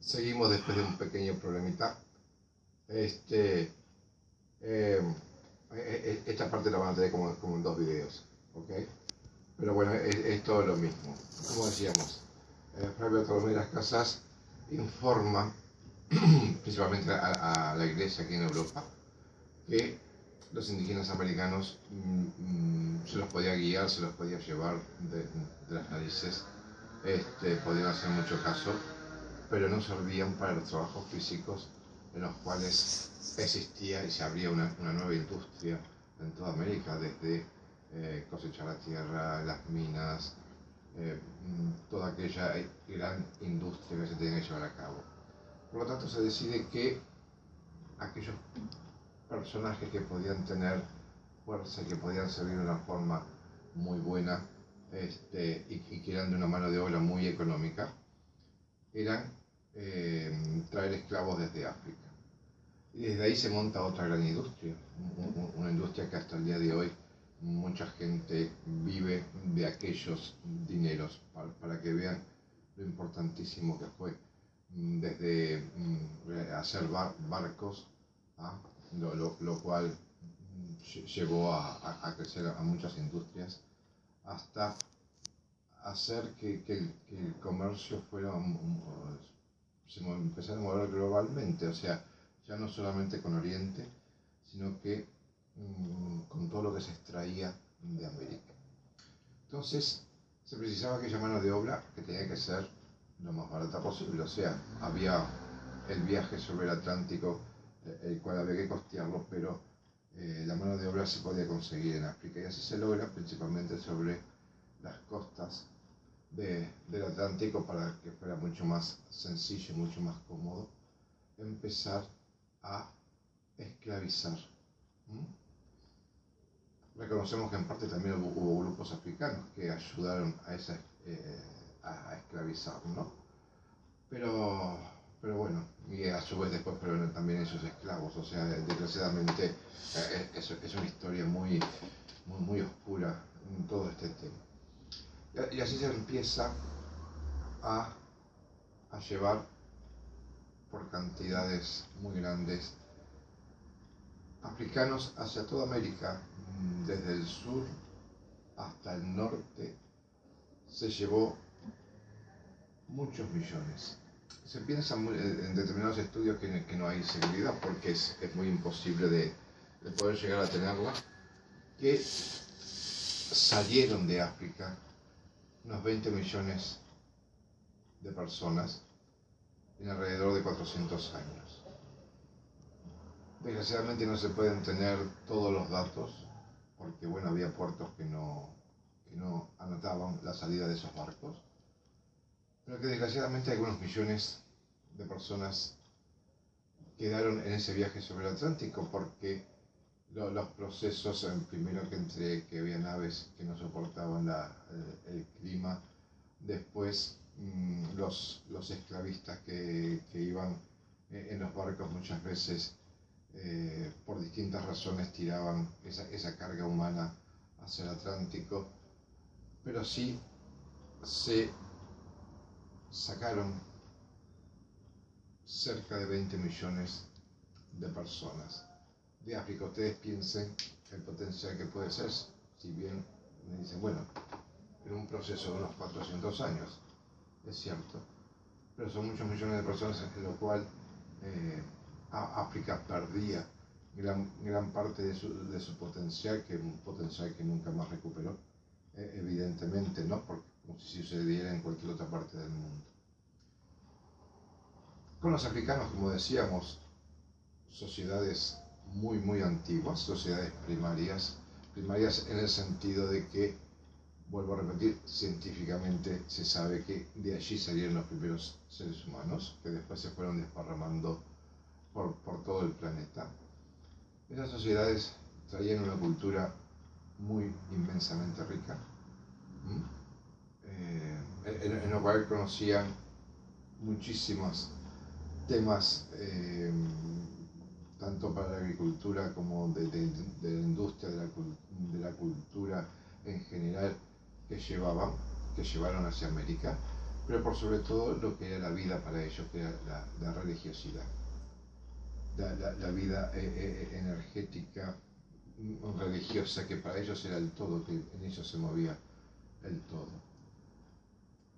Seguimos después de un pequeño problemita. Este, esta parte la van a tener como en dos videos, ¿ok? Pero bueno, es todo lo mismo. Como decíamos, Fray Bartolomé de las Casas informa principalmente a la iglesia aquí en Europa que los indígenas americanos se los podía guiar, se los podía llevar de las narices, podían hacer mucho caso, pero no servían para los trabajos físicos en los cuales existía y se abría una nueva industria en toda América, desde cosechar la tierra, las minas, toda aquella gran industria que se tenía que llevar a cabo. Por lo tanto, se decide que aquellos personajes que podían tener fuerza y que podían servir de una forma muy buena y que eran de una mano de obra muy económica, eran traer esclavos desde África. Y desde ahí se monta otra gran industria, una industria que hasta el día de hoy mucha gente vive de aquellos dineros, para que vean lo importantísimo que fue, desde hacer barcos, lo cual llevó a crecer a muchas industrias, hasta hacer que el comercio fuera se empezara a mover globalmente, o sea, ya no solamente con Oriente, sino que con todo lo que se extraía de América. Entonces, se precisaba aquella mano de obra que tenía que ser lo más barata posible, o sea, había el viaje sobre el Atlántico, el cual había que costearlo, pero la mano de obra se podía conseguir en África, y así se logra principalmente sobre las costas del Atlántico, para que fuera mucho más sencillo, mucho más cómodo empezar a esclavizar. Reconocemos que en parte también hubo grupos africanos que ayudaron a esclavizar, ¿no? Pero bueno, y a su vez después fueron también esos esclavos, o sea, desgraciadamente es una historia muy oscura en todo este tema. Y así se empieza a llevar por cantidades muy grandes africanos hacia toda América, desde el sur hasta el norte. Se llevó muchos millones. Se piensa en determinados estudios que no hay seguridad, porque es muy imposible de poder llegar a tenerla, que salieron de África unos 20 millones de personas en alrededor de 400 años. Desgraciadamente no se pueden tener todos los datos, porque bueno, había puertos que no anotaban la salida de esos barcos, pero que desgraciadamente algunos millones de personas quedaron en ese viaje sobre el Atlántico, porque los procesos, primero que había naves que no soportaban el clima, después los esclavistas que iban en los barcos muchas veces por distintas razones tiraban esa carga humana hacia el Atlántico, pero sí se sacaron cerca de 20 millones de personas de África. Ustedes piensen el potencial que puede ser, si bien me dicen, bueno, en un proceso de unos 400 años, es cierto, pero son muchos millones de personas, en lo cual África perdía gran parte de su potencial, un potencial que nunca más recuperó, evidentemente, ¿no? Porque, como si sucediera en cualquier otra parte del mundo. Con los africanos, como decíamos, sociedades muy antiguas, sociedades primarias en el sentido de que, vuelvo a repetir, científicamente se sabe que de allí salieron los primeros seres humanos, que después se fueron desparramando por todo el planeta. Esas sociedades traían una cultura muy inmensamente rica, en lo cual conocían muchísimos temas, tanto para la agricultura como de la industria, de la cultura en general, que llevaron hacia América, pero por sobre todo lo que era la vida para ellos, que era la religiosidad, la vida energética, religiosa, que para ellos era el todo, que en ellos se movía el todo.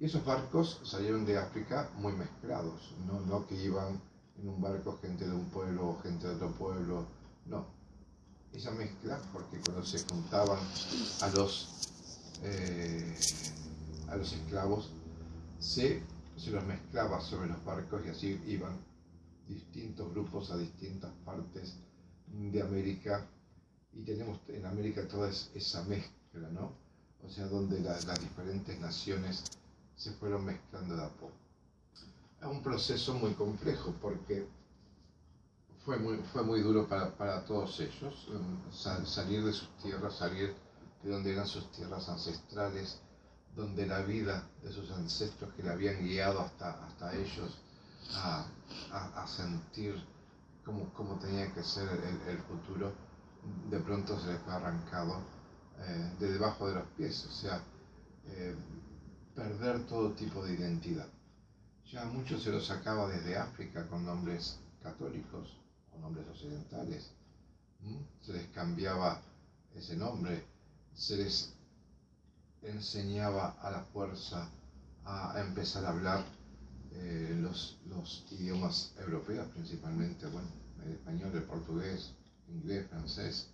Y esos barcos salieron de África muy mezclados, no que iban en un barco gente de un pueblo o gente de otro pueblo, no. Esa mezcla, porque cuando se juntaban a los esclavos, se los mezclaba sobre los barcos y así iban distintos grupos a distintas partes de América, y tenemos en América toda esa mezcla, ¿no? O sea, donde las diferentes naciones se fueron mezclando de a poco. Es un proceso muy complejo porque fue muy duro para todos ellos salir de sus tierras, salir de donde eran sus tierras ancestrales, donde la vida de sus ancestros que le habían guiado hasta ellos a sentir cómo tenía que ser el futuro, de pronto se les fue arrancado de debajo de los pies, o sea, perder todo tipo de identidad. Ya a muchos se los sacaba desde África con nombres católicos o nombres occidentales, se les cambiaba ese nombre, se les enseñaba a la fuerza a empezar a hablar los idiomas europeos, principalmente, bueno, el español, el portugués, inglés, francés,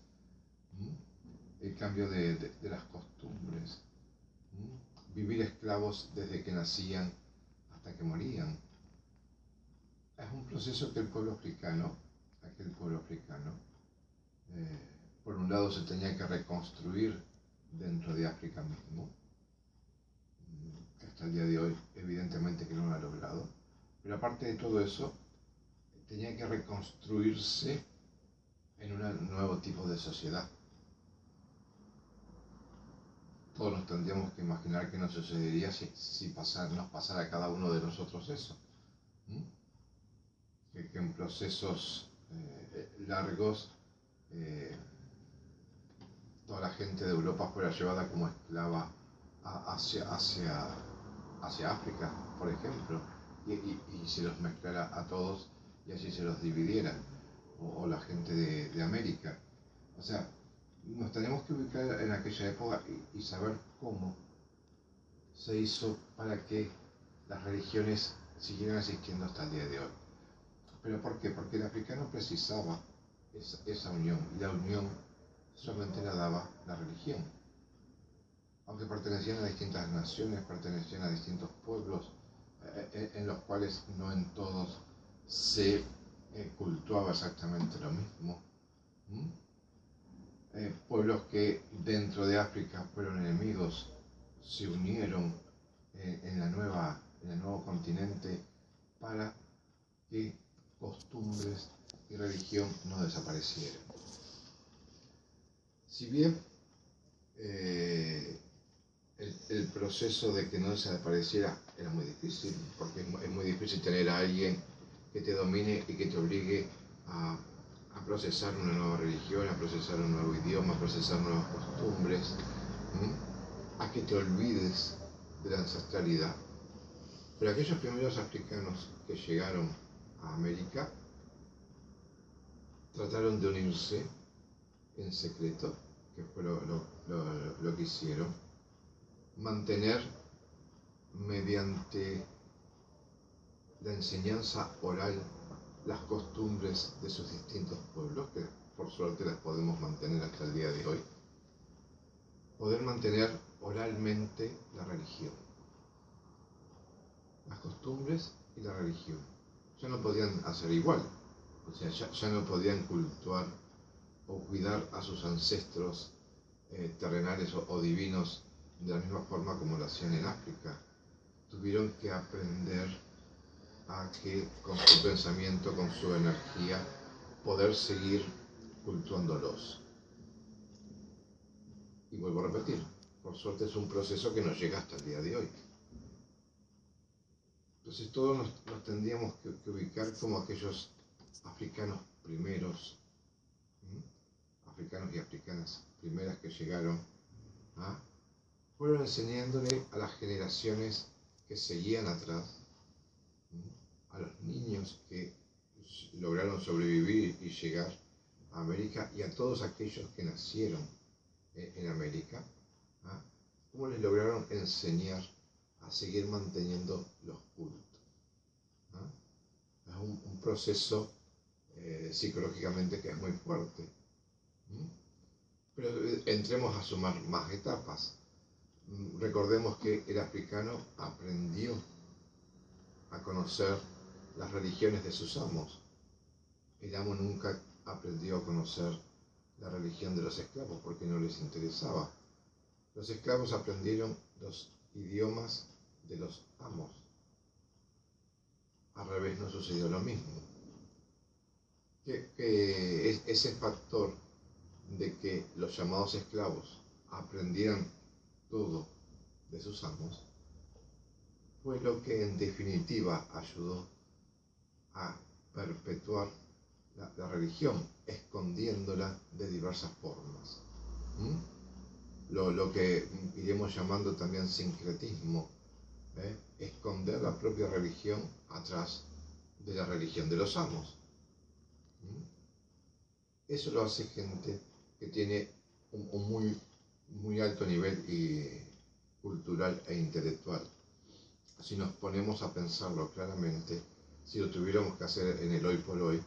el cambio de las costumbres, vivir esclavos desde que nacían hasta que morían. Es un proceso que aquel pueblo africano, por un lado se tenía que reconstruir dentro de África mismo, que hasta el día de hoy evidentemente que no lo ha logrado, pero aparte de todo eso, tenía que reconstruirse en un nuevo tipo de sociedad. Todos nos tendríamos que imaginar qué nos sucedería si nos pasara a cada uno de nosotros eso. Que en procesos largos toda la gente de Europa fuera llevada como esclava hacia África, por ejemplo, y se los mezclara a todos y así se los dividiera, o la gente de América. O sea, nos tenemos que ubicar en aquella época y saber cómo se hizo para que las religiones siguieran existiendo hasta el día de hoy. ¿Pero por qué? Porque el africano precisaba esa unión, y la unión solamente la daba la religión. Aunque pertenecían a distintas naciones, pertenecían a distintos pueblos, en los cuales no en todos se cultuaba exactamente lo mismo. Pueblos que dentro de África fueron enemigos, se unieron en el nuevo continente para que costumbres y religión no desaparecieran. Si bien el proceso de que no desapareciera era muy difícil, porque es muy difícil tener a alguien que te domine y que te obligue a procesar una nueva religión, a procesar un nuevo idioma, a procesar nuevas costumbres, a que te olvides de la ancestralidad. Pero aquellos primeros africanos que llegaron a América trataron de unirse en secreto, que fue lo que hicieron, mantener mediante la enseñanza oral las costumbres de sus distintos pueblos, que por suerte las podemos mantener hasta el día de hoy, poder mantener oralmente la religión, las costumbres y la religión. Ya no podían hacer igual, o sea, ya no podían cultuar o cuidar a sus ancestros terrenales o divinos de la misma forma como lo hacían en África. Tuvieron que aprender a que con su pensamiento, con su energía, poder seguir cultuándolos. Y vuelvo a repetir, por suerte es un proceso que nos llega hasta el día de hoy. Entonces todos nos tendríamos que ubicar como aquellos africanos primeros, africanos y africanas primeras que llegaron, fueron enseñándole a las generaciones que seguían atrás, a los niños que lograron sobrevivir y llegar a América y a todos aquellos que nacieron en América, cómo les lograron enseñar a seguir manteniendo los cultos. Es un proceso psicológicamente que es muy fuerte. Pero entremos a sumar más etapas. Recordemos que el africano aprendió a conocer las religiones de sus amos. El amo nunca aprendió a conocer la religión de los esclavos porque no les interesaba. Los esclavos aprendieron los idiomas de los amos. Al revés no sucedió lo mismo. Ese factor de que los llamados esclavos aprendieran todo de sus amos fue lo que en definitiva ayudó a perpetuar la religión, escondiéndola de diversas formas. Lo que iremos llamando también sincretismo, esconder la propia religión atrás de la religión de los amos. Eso lo hace gente que tiene un muy alto nivel cultural e intelectual. Si nos ponemos a pensarlo claramente, si lo tuviéramos que hacer en el hoy por hoy,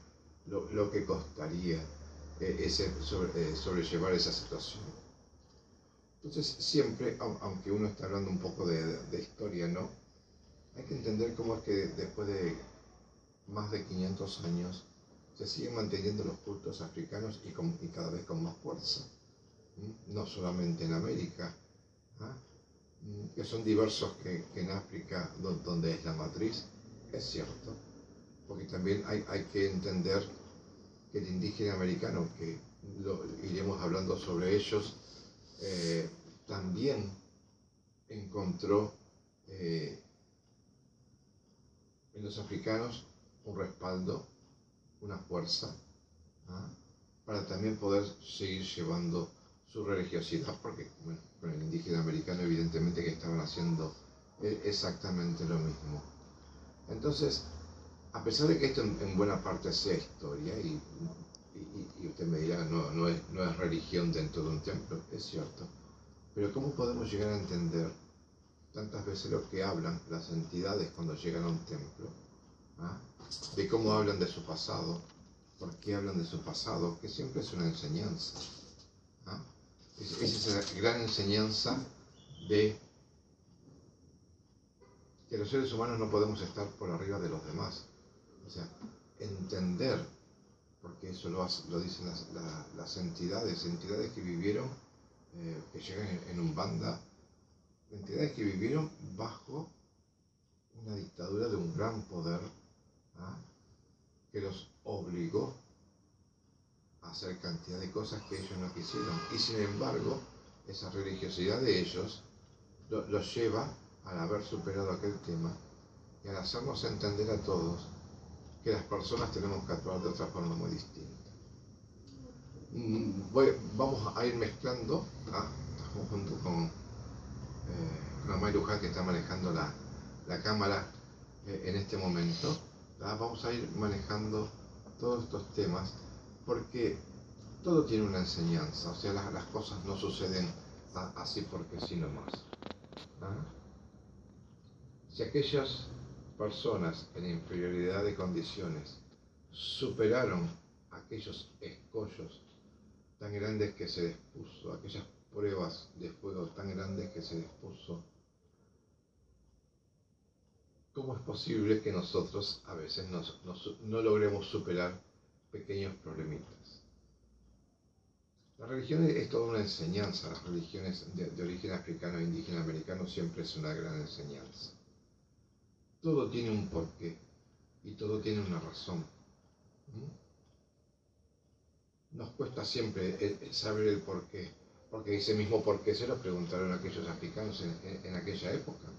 lo que costaría sobrellevar esa situación. Entonces siempre, aunque uno está hablando un poco de historia, ¿no? Hay que entender cómo es que después de más de 500 años se siguen manteniendo los cultos africanos y cada vez con más fuerza. No solamente en América, que son diversos que en África, donde es la matriz, es cierto. Porque también hay que entender que el indígena americano, que iremos hablando sobre ellos, también encontró en los africanos un respaldo, una fuerza, para también poder seguir llevando su religiosidad, porque bueno, con el indígena americano evidentemente que estaban haciendo exactamente lo mismo. Entonces, a pesar de que esto en buena parte sea historia, y usted me dirá, no es religión dentro de un templo, es cierto, pero ¿cómo podemos llegar a entender tantas veces lo que hablan las entidades cuando llegan a un templo? De cómo hablan de su pasado, por qué hablan de su pasado, que siempre es una enseñanza. Esa es la gran enseñanza de que los seres humanos no podemos estar por arriba de los demás. O sea, entender, porque eso lo dicen las entidades que vivieron, que llegan en Umbanda, entidades que vivieron bajo una dictadura de un gran poder, que los obligó a hacer cantidad de cosas que ellos no quisieron. Y sin embargo, esa religiosidad de ellos los lleva al haber superado aquel tema y al hacernos entender a todos que las personas tenemos que actuar de otra forma muy distinta. Vamos a ir mezclando, estamos junto con Amay Luján, que está manejando la cámara en este momento. Vamos a ir manejando todos estos temas porque todo tiene una enseñanza, o sea, las cosas no suceden así porque sí nomás. Si aquellas personas en inferioridad de condiciones superaron aquellos escollos tan grandes que se les puso, aquellas pruebas de fuego tan grandes que se les puso, ¿cómo es posible que nosotros a veces no logremos superar pequeños problemitas? La religión es toda una enseñanza. Las religiones de origen africano e indígena americano siempre es una gran enseñanza. Todo tiene un porqué y todo tiene una razón. Nos cuesta siempre saber el porqué, porque ese mismo porqué se lo preguntaron aquellos africanos en aquella época.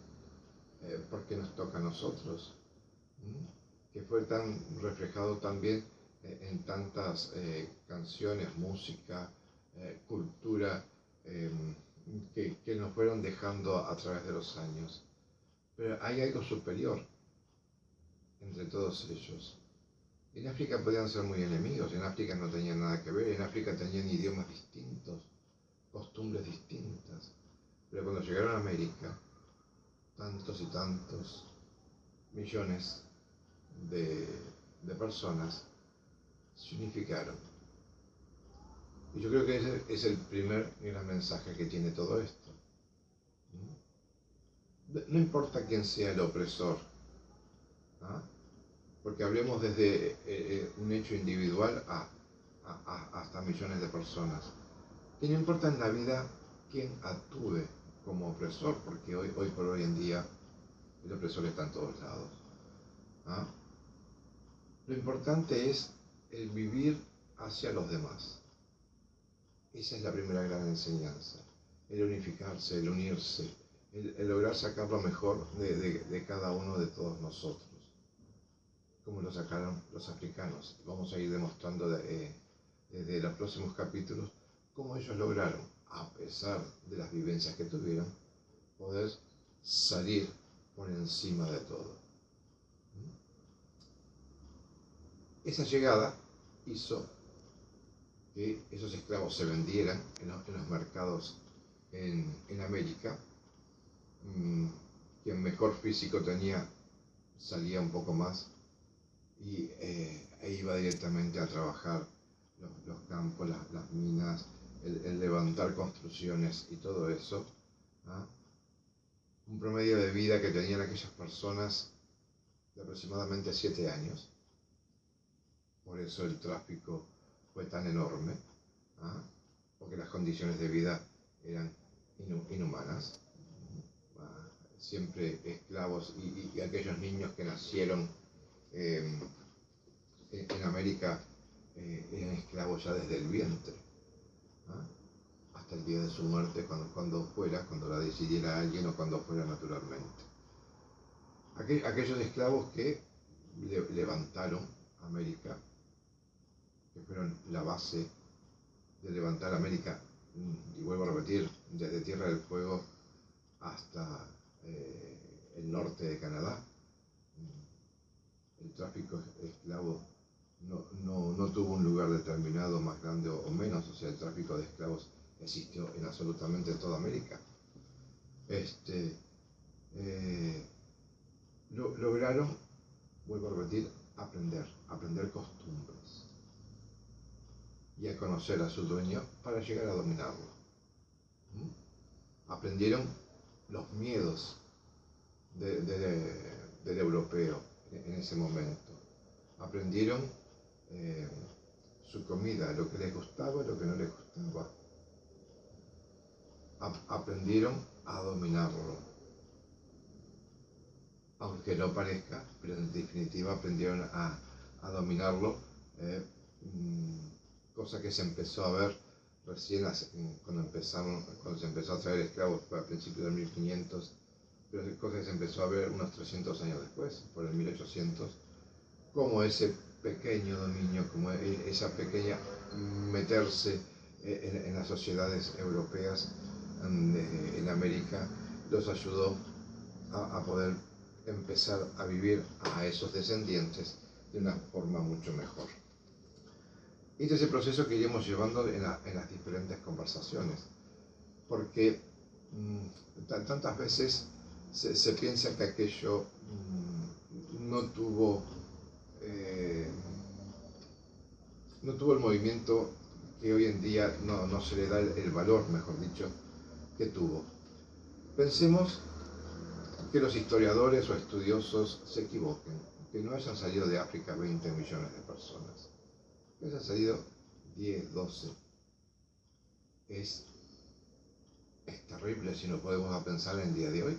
¿Por qué nos toca a nosotros? Que fue tan reflejado también en tantas canciones, música, cultura, que nos fueron dejando a través de los años. pero hay algo superior entre todos ellos. En África podían ser muy enemigos, en África no tenían nada que ver, en África tenían idiomas distintos, costumbres distintas, pero cuando llegaron a América, tantos y tantos millones de personas se unificaron. Y yo creo que ese es el primer gran mensaje que tiene todo esto. No importa quién sea el opresor, ¿ah? Porque hablemos desde un hecho individual hasta millones de personas. Y no importa en la vida quién actúe como opresor, porque hoy por hoy en día el opresor está en todos lados. ¿Ah? Lo importante es el vivir hacia los demás. Esa es la primera gran enseñanza. El unificarse, el unirse, el lograr sacar lo mejor de cada uno de todos nosotros, como lo sacaron los africanos. Vamos a ir demostrando desde los próximos capítulos cómo ellos lograron, a pesar de las vivencias que tuvieron, poder salir por encima de todo. Esa llegada hizo que esos esclavos se vendieran en los mercados en América. Quien mejor físico tenía salía un poco más y iba directamente a trabajar los campos, las minas, el levantar construcciones y todo eso. ¿Ah? Un promedio de vida que tenían aquellas personas de aproximadamente 7 años. Por eso el tráfico fue tan enorme, ¿ah? Porque las condiciones de vida eran inhumanas. Siempre esclavos y aquellos niños que nacieron en América eran esclavos ya desde el vientre, ¿ah? Hasta el día de su muerte, cuando la decidiera alguien o cuando fuera naturalmente. Aquellos esclavos que levantaron América, que fueron la base de levantar América, y vuelvo a repetir, desde Tierra del Fuego hasta el norte de Canadá. El tráfico esclavo no tuvo un lugar determinado más grande o menos, o sea, el tráfico de esclavos existió en absolutamente toda América. Lograron, vuelvo a repetir, aprender costumbres y a conocer a su dueño para llegar a dominarlo. Aprendieron los miedos del europeo en ese momento. Aprendieron su comida, lo que les gustaba y lo que no les gustaba. Aprendieron a dominarlo. Aunque no parezca, pero en definitiva aprendieron a dominarlo, cosa que se empezó a ver recién cuando se empezó a traer esclavos a principios del 1500, pero cosa que se empezó a ver unos 300 años después, por el 1800, como ese pequeño dominio, como esa pequeña meterse en las sociedades europeas en América, los ayudó a poder empezar a vivir a esos descendientes de una forma mucho mejor. Este es el proceso que iremos llevando en las diferentes conversaciones, porque tantas veces se piensa que aquello no tuvo el movimiento que hoy en día no se le da el valor, mejor dicho, que tuvo. Pensemos que los historiadores o estudiosos se equivoquen, que no hayan salido de África 20 millones de personas, que hayan salido 10, 12. Es terrible si no podemos pensar en el día de hoy.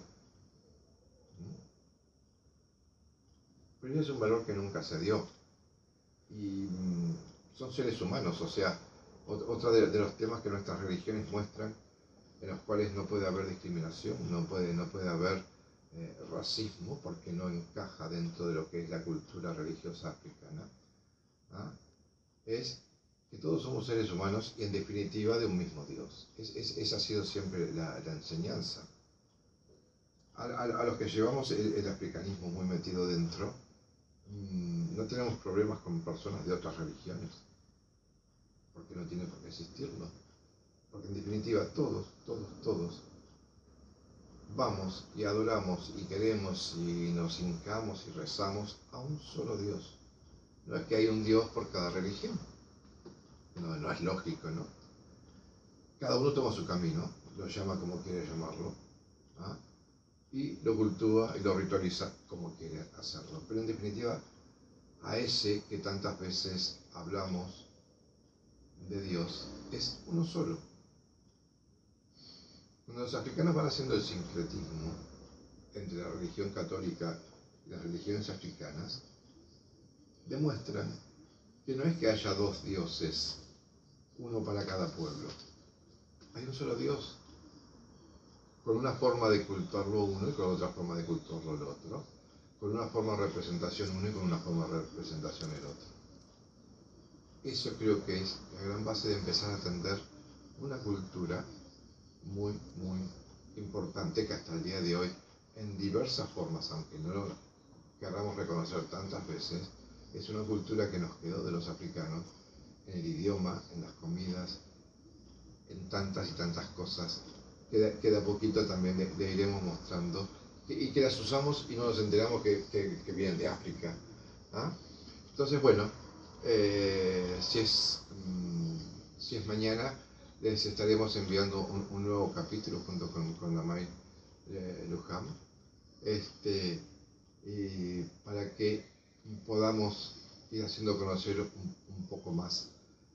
Pero es un valor que nunca se dio. Y son seres humanos, o sea, otro de los temas que nuestras religiones muestran, en los cuales no puede haber discriminación, no puede haber racismo, porque no encaja dentro de lo que es la cultura religiosa africana, ¿ah? Es que todos somos seres humanos y en definitiva de un mismo Dios. Esa ha sido siempre la enseñanza. A los que llevamos el africanismo muy metido dentro, no tenemos problemas con personas de otras religiones, porque no tiene por qué existirlo. Porque en definitiva todos vamos y adoramos y queremos y nos hincamos y rezamos a un solo Dios. No es que hay un Dios por cada religión. No es lógico, ¿no? Cada uno toma su camino, lo llama como quiere llamarlo, ¿ah? Y lo cultúa y lo ritualiza como quiere hacerlo. Pero en definitiva, a ese que tantas veces hablamos de Dios, es uno solo. Cuando los africanos van haciendo el sincretismo entre la religión católica y las religiones africanas, demuestran que no es que haya dos dioses, uno para cada pueblo. Hay un solo Dios, con una forma de cultuarlo uno y con otra forma de cultuarlo el otro, con una forma de representación uno y con una forma de representación el otro. Eso creo que es la gran base de empezar a atender una cultura muy importante que hasta el día de hoy, en diversas formas, aunque no lo querramos reconocer tantas veces, es una cultura que nos quedó de los africanos, en el idioma, en las comidas, en tantas y tantas cosas, que de a poquito también le iremos mostrando, y que las usamos y no nos enteramos que vienen de África. ¿Ah? Entonces, bueno, si es mañana, les estaremos enviando un nuevo capítulo junto con la May Luján, y para que podamos ir haciendo conocer un poco más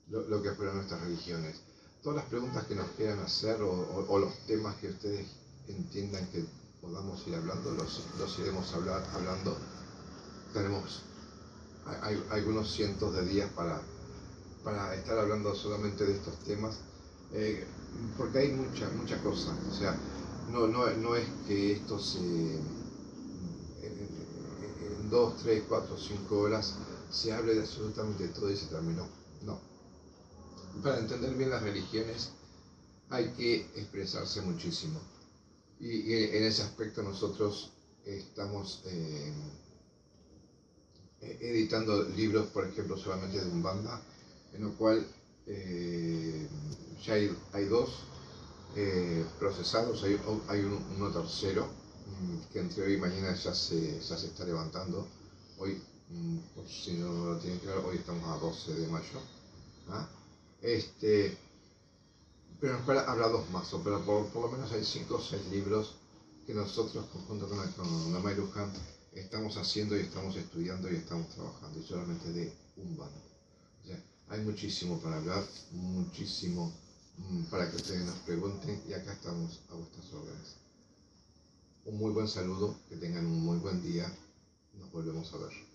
lo que fueron nuestras religiones. Todas las preguntas que nos quieran hacer o los temas que ustedes entiendan que podamos ir hablando, los iremos hablando. Tenemos algunos cientos de días para estar hablando solamente de estos temas, porque hay mucha cosa. O sea, no es que esto en 2, 3, 4, 5 horas se hable de absolutamente todo y se terminó. No. Para entender bien las religiones hay que expresarse muchísimo. Y en ese aspecto nosotros estamos editando libros, por ejemplo, solamente de Umbanda, en lo cual ya hay dos procesados, hay uno tercero, que entre hoy y mañana ya se está levantando. Hoy, por si no lo tienen claro, hoy estamos a 12 de mayo. ¿Ah? Pero en la cual habrá dos más, pero por lo menos hay 5 o 6 libros que nosotros, junto con la May Luján, estamos haciendo y estamos estudiando y estamos trabajando, y solamente de Umbanda. O sea, hay muchísimo para hablar, muchísimo para que ustedes nos pregunten, y acá estamos a vuestras órdenes. Un muy buen saludo, que tengan un muy buen día, nos volvemos a ver.